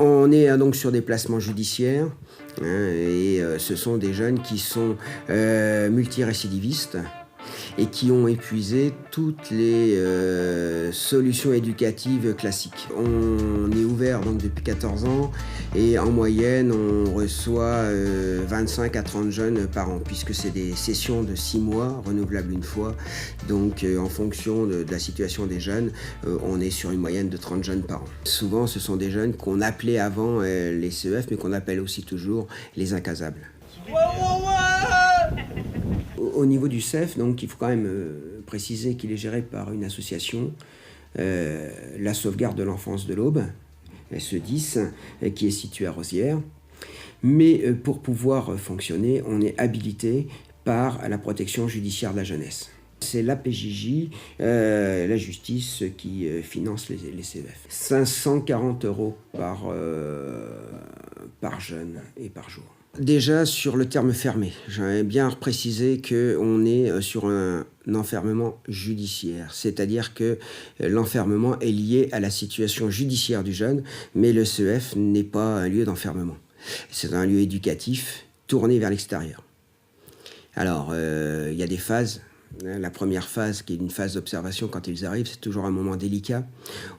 On est donc sur des placements judiciaires, hein, et ce sont des jeunes qui sont multirécidivistes et qui ont épuisé toutes les solutions éducatives classiques. On est ouvert donc depuis 14 ans et en moyenne on reçoit 25 à 30 jeunes par an, puisque c'est des sessions de 6 mois renouvelables une fois. Donc en fonction de la situation des jeunes, on est sur une moyenne de 30 jeunes par an. Souvent ce sont des jeunes qu'on appelait avant les CEF, mais qu'on appelle aussi toujours les incasables. Au niveau du CEF, donc, il faut quand même préciser qu'il est géré par une association, la sauvegarde de l'enfance de l'Aube, SE10, qui est située à Rosières. Mais pour pouvoir fonctionner, on est habilité par la protection judiciaire de la jeunesse. C'est la PJJ, la justice, qui finance les CEF. 540 € par jeune et par jour. Déjà, sur le terme fermé, j'aimerais bien préciser qu'on est sur un enfermement judiciaire, c'est-à-dire que l'enfermement est lié à la situation judiciaire du jeune, mais le CEF n'est pas un lieu d'enfermement. C'est un lieu éducatif tourné vers l'extérieur. Alors, il y a des phases. La première phase, qui est une phase d'observation quand ils arrivent, c'est toujours un moment délicat.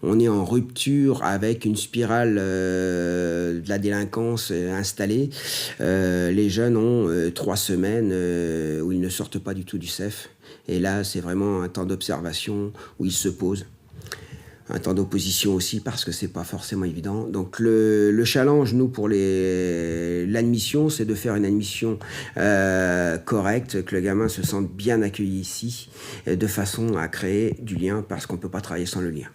On est en rupture avec une spirale de la délinquance installée. Les jeunes ont 3 semaines où ils ne sortent pas du tout du CEF. Et là, c'est vraiment un temps d'observation où ils se posent. Un temps d'opposition aussi, parce que c'est pas forcément évident. Donc le challenge, nous, pour l'admission, c'est de faire une admission correcte, que le gamin se sente bien accueilli ici, de façon à créer du lien, parce qu'on peut pas travailler sans le lien.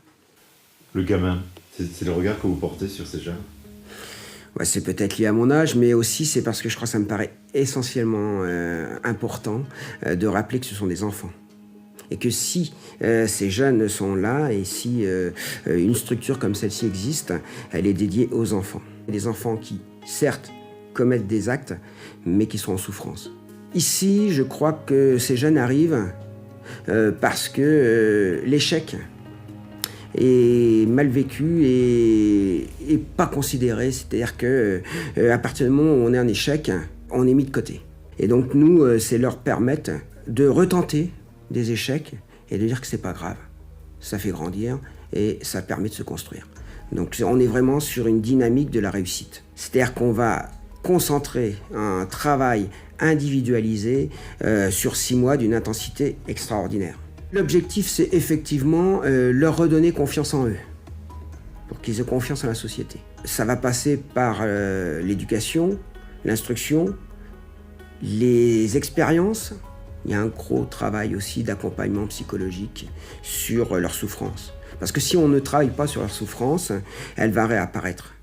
Le gamin, c'est le regard que vous portez sur ces jeunes? Ouais, c'est peut-être lié à mon âge, mais aussi c'est parce que je crois que ça me paraît essentiellement important de rappeler que ce sont des enfants. Et que si ces jeunes sont là, et si une structure comme celle-ci existe, elle est dédiée aux enfants. Des enfants qui, certes, commettent des actes, mais qui sont en souffrance. Ici, je crois que ces jeunes arrivent parce que l'échec est mal vécu et pas considéré. C'est-à-dire qu'à partir du moment où on est en échec, on est mis de côté. Et donc nous, c'est leur permettre de retenter des échecs et de dire que c'est pas grave. Ça fait grandir et ça permet de se construire. Donc on est vraiment sur une dynamique de la réussite. C'est-à-dire qu'on va concentrer un travail individualisé sur 6 mois d'une intensité extraordinaire. L'objectif, c'est effectivement leur redonner confiance en eux, pour qu'ils aient confiance en la société. Ça va passer par l'éducation, l'instruction, les expériences. Il y a un gros travail aussi d'accompagnement psychologique sur leur souffrance. Parce que si on ne travaille pas sur leur souffrance, elle va réapparaître.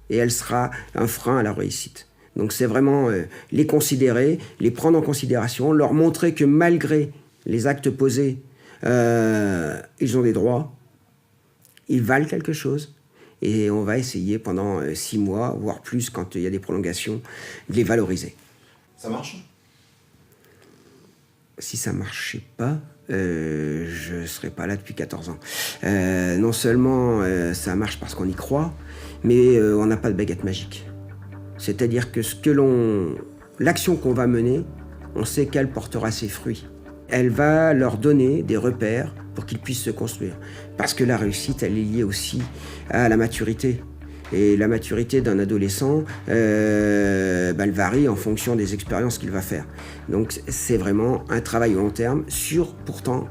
Et elle sera un frein à la réussite. Donc c'est vraiment les considérer, les prendre en considération, leur montrer que malgré les actes posés, ils ont des droits, ils valent quelque chose. Et on va essayer pendant 6 mois, voire plus quand il y a des prolongations, de les valoriser. Ça marche ? Si ça ne marchait pas, je ne serais pas là depuis 14 ans. Non seulement ça marche parce qu'on y croit, mais on n'a pas de baguette magique. C'est-à-dire que l'action qu'on va mener, on sait qu'elle portera ses fruits. Elle va leur donner des repères pour qu'ils puissent se construire. Parce que la réussite, elle est liée aussi à la maturité. Et la maturité d'un adolescent, elle varie en fonction des expériences qu'il va faire. Donc c'est vraiment un travail au long terme sur, pourtant,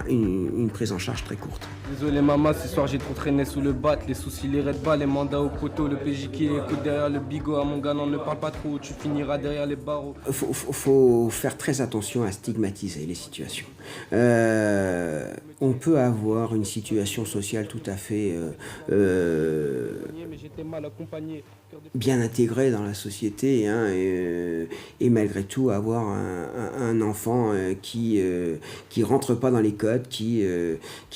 une prise en charge très courte. Désolé maman, ce soir j'ai trop traîné sous le bat, les soucis, les red balles, les mandats au poteau, le PJ qui écoute derrière le bigot, à mon gars non ne parle pas trop, tu finiras derrière les barreaux. Faut faire très attention à stigmatiser les situations. On peut avoir une situation sociale tout à fait bien intégrée dans la société, hein, et malgré tout avoir un enfant qui rentre pas dans les codes, qui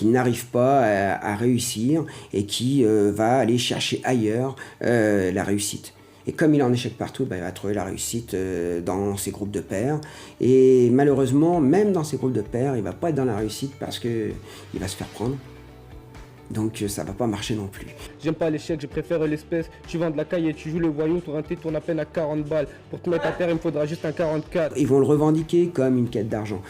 n'arrive pas à réussir et qui va aller chercher ailleurs la réussite. Et comme il est en échec partout, il va trouver la réussite dans ses groupes de pairs. Et malheureusement, même dans ses groupes de pairs, il ne va pas être dans la réussite parce qu'il va se faire prendre. Donc ça va pas marcher non plus. J'aime pas l'échec, je préfère l'espèce. Tu vends de la caille et tu joues le voyou, ton thé tourne à peine à 40 balles. Pour te mettre à terre, il me faudra juste un 44. Ils vont le revendiquer comme une quête d'argent.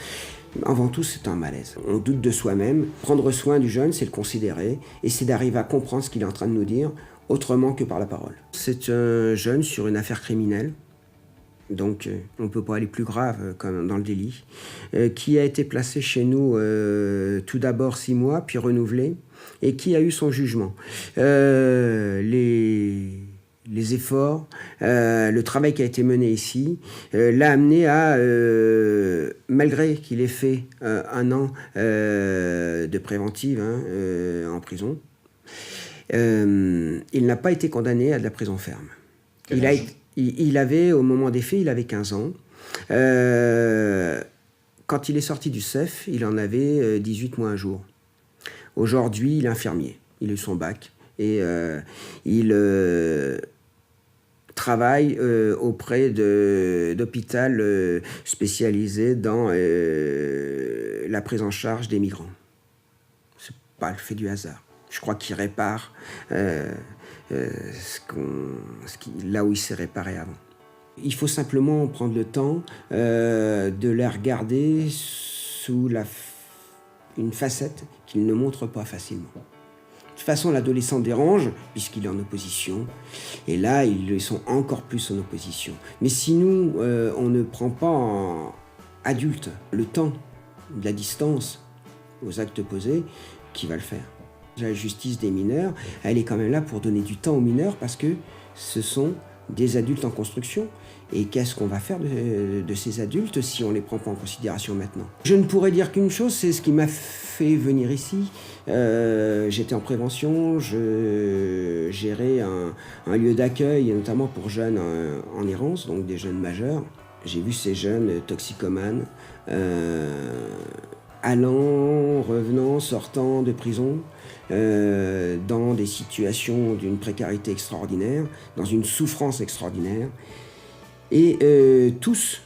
Avant tout, c'est un malaise. On doute de soi-même. Prendre soin du jeune, c'est le considérer, et c'est d'arriver à comprendre ce qu'il est en train de nous dire, autrement que par la parole. C'est un jeune sur une affaire criminelle, donc on ne peut pas aller plus grave comme dans le délit, qui a été placé chez nous tout d'abord 6 mois, puis renouvelé, et qui a eu son jugement. Les efforts, le travail qui a été mené ici, l'a amené à, malgré qu'il ait fait 1 an de préventive en prison, il n'a pas été condamné à de la prison ferme. Il avait, au moment des faits, il avait 15 ans. Quand il est sorti du CEF, il en avait 18 mois 1 jour. Aujourd'hui, il est infirmier. Il a eu son bac. Et il travaille auprès d'hôpital spécialisé dans la prise en charge des migrants. C'est pas le fait du hasard. Je crois qu'il répare là où il s'est réparé avant. Il faut simplement prendre le temps de la regarder sous une facette qu'il ne montre pas facilement. De toute façon, l'adolescent dérange, puisqu'il est en opposition. Et là, ils sont encore plus en opposition. Mais si nous, on ne prend pas en adulte le temps, de la distance aux actes posés, qui va le faire? La justice des mineurs, elle est quand même là pour donner du temps aux mineurs, parce que ce sont des adultes en construction. Et qu'est-ce qu'on va faire de ces adultes si on ne les prend pas en considération maintenant? Je ne pourrais dire qu'une chose, c'est ce qui m'a fait venir ici. J'étais en prévention, je gérais un lieu d'accueil, notamment pour jeunes en errance, donc des jeunes majeurs. J'ai vu ces jeunes toxicomanes, allant, revenant, sortant de prison, dans des situations d'une précarité extraordinaire, dans une souffrance extraordinaire. Et tous,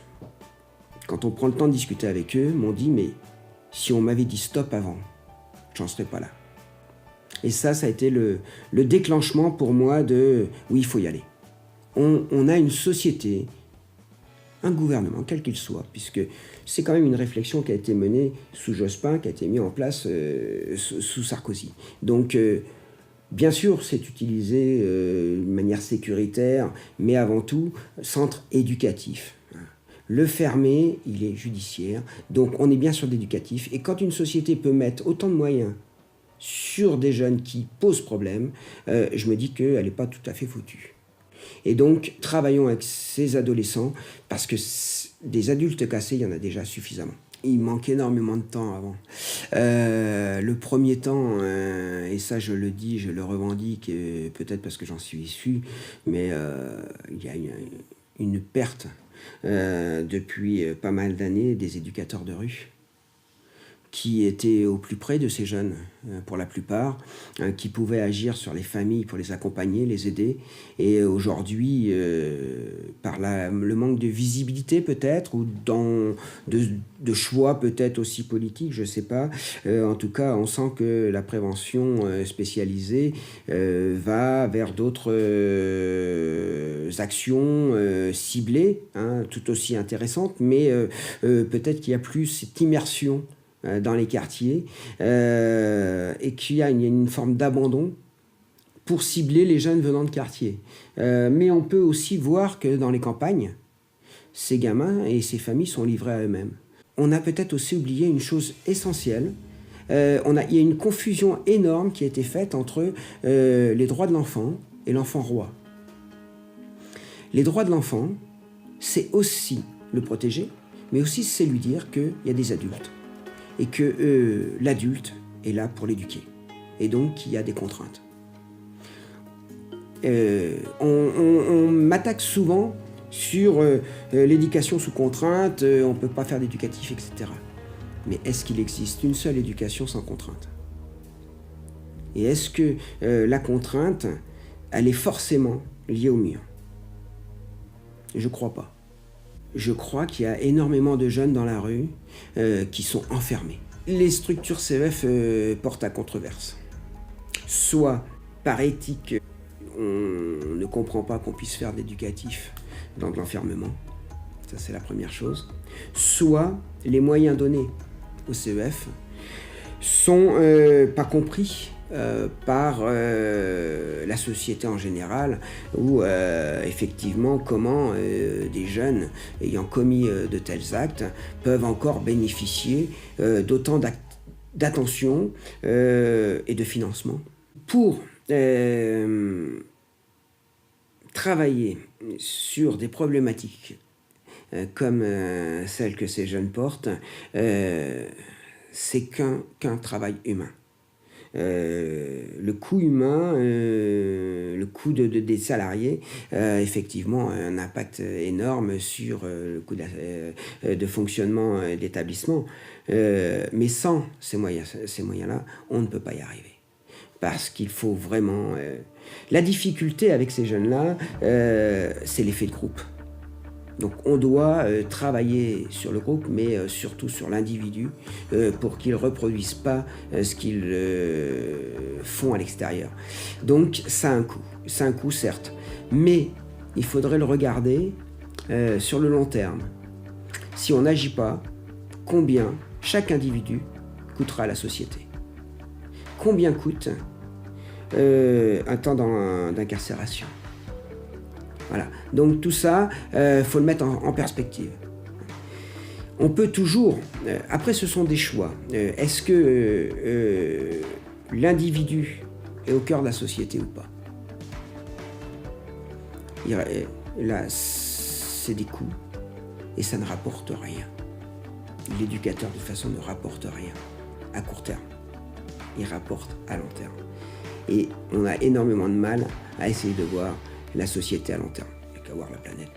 quand on prend le temps de discuter avec eux, m'ont dit « mais si on m'avait dit stop avant, j'en serais pas là ». Et ça a été le déclenchement pour moi de « oui, il faut y aller ». On a une société, un gouvernement, quel qu'il soit, puisque c'est quand même une réflexion qui a été menée sous Jospin, qui a été mise en place sous Sarkozy. Donc, bien sûr, c'est utilisé de manière sécuritaire, mais avant tout, centre éducatif. Le fermer, il est judiciaire, donc on est bien sur l'éducatif. Et quand une société peut mettre autant de moyens sur des jeunes qui posent problème, je me dis qu'elle n'est pas tout à fait foutue. Et donc, travaillons avec ces adolescents, parce que des adultes cassés, il y en a déjà suffisamment. Il manque énormément de temps avant. Le premier temps, et ça je le dis, je le revendique, peut-être parce que j'en suis issu, mais il y a une perte depuis pas mal d'années des éducateurs de rue qui étaient au plus près de ces jeunes, pour la plupart, qui pouvaient agir sur les familles pour les accompagner, les aider. Et aujourd'hui, par le manque de visibilité peut-être, ou de choix peut-être aussi politiques, je ne sais pas, en tout cas, on sent que la prévention spécialisée va vers d'autres actions ciblées, tout aussi intéressantes, mais peut-être qu'il n'y a plus cette immersion dans les quartiers, et qu'il y a une forme d'abandon pour cibler les jeunes venant de quartiers. Mais on peut aussi voir que dans les campagnes, ces gamins et ces familles sont livrés à eux-mêmes. On a peut-être aussi oublié une chose essentielle. Il y a une confusion énorme qui a été faite entre les droits de l'enfant et l'enfant roi. Les droits de l'enfant, c'est aussi le protéger, mais aussi c'est lui dire qu'il y a des adultes. Et que l'adulte est là pour l'éduquer. Et donc, il y a des contraintes. On m'attaque souvent sur l'éducation sous contrainte, on ne peut pas faire d'éducatif, etc. Mais est-ce qu'il existe une seule éducation sans contrainte? Et est-ce que la contrainte, elle est forcément liée au mur? Je ne crois pas. Je crois qu'il y a énormément de jeunes dans la rue qui sont enfermés. Les structures CEF portent à controverse. soit par éthique, on ne comprend pas qu'on puisse faire de l'éducatif dans de l'enfermement, ça c'est la première chose, soit les moyens donnés au CEF sont pas compris par la société en général, ou effectivement comment des jeunes ayant commis de tels actes peuvent encore bénéficier d'autant d'attention et de financement. Pour travailler sur des problématiques comme celles que ces jeunes portent, c'est qu'un travail humain. Le coût humain, le coût des salariés, effectivement, a un impact énorme sur le coût de fonctionnement d'établissement. Mais sans ces moyens-là, on ne peut pas y arriver. Parce qu'il faut vraiment... La difficulté avec ces jeunes-là, c'est l'effet de groupe. Donc on doit travailler sur le groupe, mais surtout sur l'individu, pour qu'ils ne reproduisent pas ce qu'ils font à l'extérieur. Donc ça a un coût. C'est un coût, certes, mais il faudrait le regarder sur le long terme. Si on n'agit pas, combien chaque individu coûtera à la société? Combien coûte un temps d'incarcération? Voilà. Donc tout ça, faut le mettre en perspective. On peut toujours... après, ce sont des choix. Est-ce que l'individu est au cœur de la société ou pas? Là, c'est des coûts et ça ne rapporte rien. L'éducateur, de toute façon, ne rapporte rien à court terme. Il rapporte à long terme. Et on a énormément de mal à essayer de voir la société à long terme. Il n'y a qu'à voir la planète.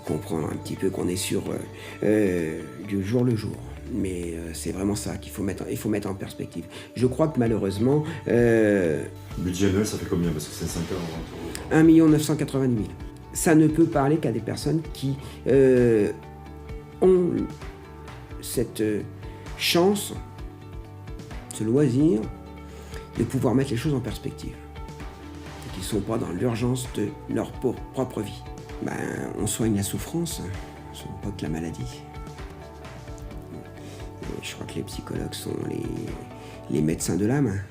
Comprendre un petit peu qu'on est sur du jour le jour. Mais c'est vraiment ça qu'il faut mettre en perspective. Je crois que malheureusement... Budget annuel, ça fait combien? Parce que c'est 5 ans. 1 990 000. Ça ne peut parler qu'à des personnes qui ont cette chance, ce loisir, de pouvoir mettre les choses en perspective. Et qui ne sont pas dans l'urgence de leur propre vie. On soigne la souffrance, on ne soigne pas que la maladie. Et je crois que les psychologues sont les médecins de l'âme.